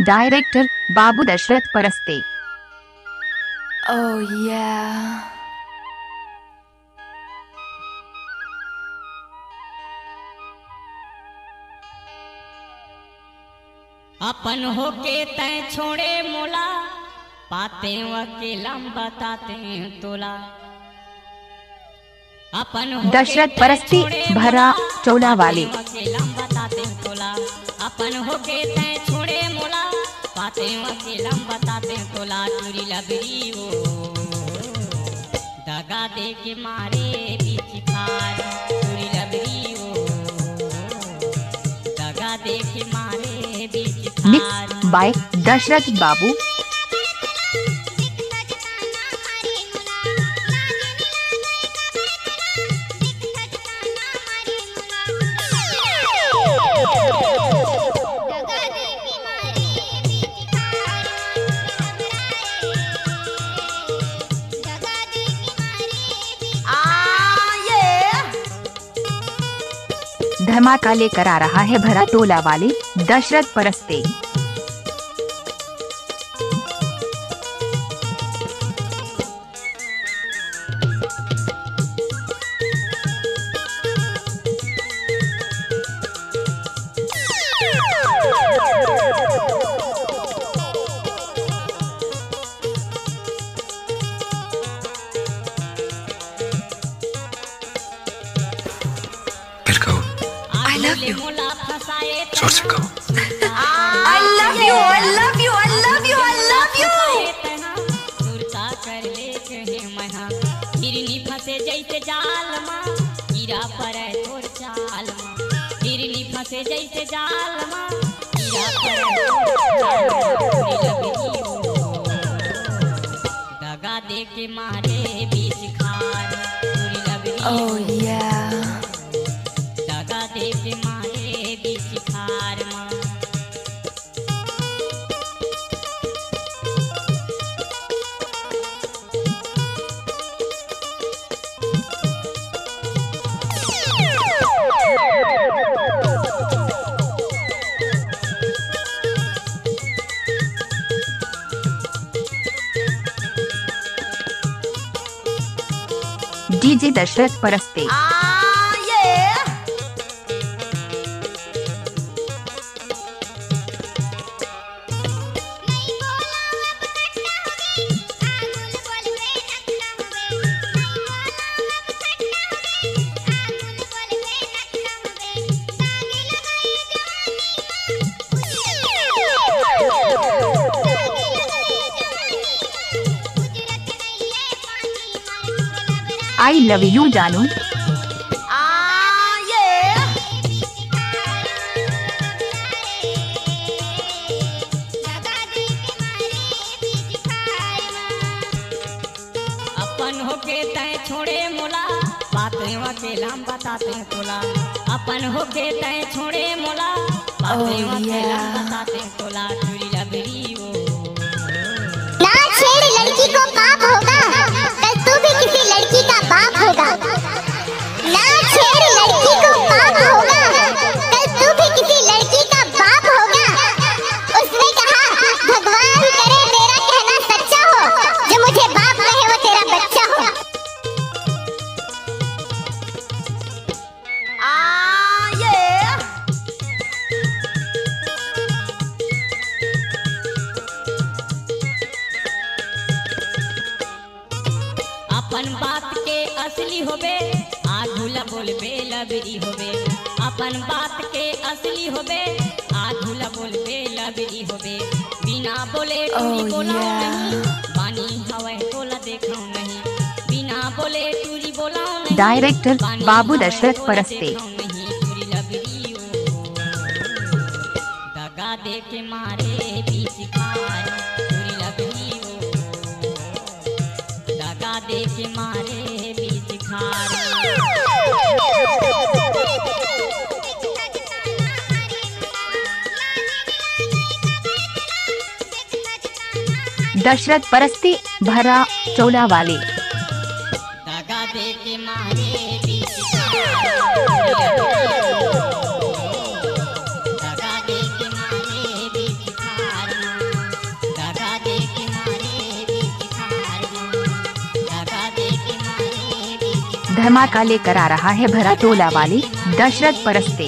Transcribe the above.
Director बाबू Dashrath Paraste. Oh yeah. अपन होके तय छोड़े मोला, पाते अकेला बताते तोला। अपन दशरथ परस्ते भरा चौला वाले। अकेला बताते तोला। अपन होके तय छोड़े मोला, पाते अकेला बताते तोला। चूरी लबरी वो दगा दे के मारे बीच खार। चूरी लबरी वो दगा दे के मारे बीच खार। मिक्स बाय दशरथ बाबू। धमाका लेकर आ रहा है भरा टोला वाले Dashrath Paraste. I love you. जोर से कहो। I love you. I love you. I love you. I love you. कर ले कहे महा हिरनी फंसे जैसे जाल माँ, कीड़ा पड़े तोर चाल माँ। हिरनी फंसे जैसे जाल माँ, कीड़ा पड़े तोर चाल माँ। दगा दे के मारे बीच खार। Oh yeah. दगा दे के मारे बीच खार माँ। डीजे दशरथ परस्ते। आई लव यू जानू। अपन होके तय छोड़े मोला, बातें अकेला बताते तोला। अपन होके तय छोड़े मोला, बातें अकेला बताते तोला। चूड़ी लबरी वो ना छेड़ लड़की को पाप होगा, कल तू भी किसी लड़की का बाप होगा। ना छेड़ लड़की को पाप होगा, कल तू भी किसी लड़की का बाप होगा। उसने कहा भगवान करे तेरा कहना सच्चा हो, जो मुझे बाप कहे वो तेरा बच्चा हो। अपन बात के असली होबे, आधुला बोलबे लबरी होबे। अपन बात के असली होबे, आधुला बोलबे लबरी होबे। बिना बोले टूरी बोलाओ नहीं, बानी हवे तोला देखाओ नहीं। बिना बोले टूरी बोलाओ नहीं, डायरेक्टर बानी बाबू हवे दशरथ तोला परस्ते। देखाओ नहीं। चूड़ी लबरी वो दगा दे के मारे बीच खार। चूड़ी लबरी वो दगा दे के मारे बीच खार। दशरथ परस्ते भरा चौला वाले। दगा दे के मारे बीच खार। दगा दे के मारे बीच खार। धमाका लेकर आ रहा है भरा टोला वाले दशरथ परस्ते।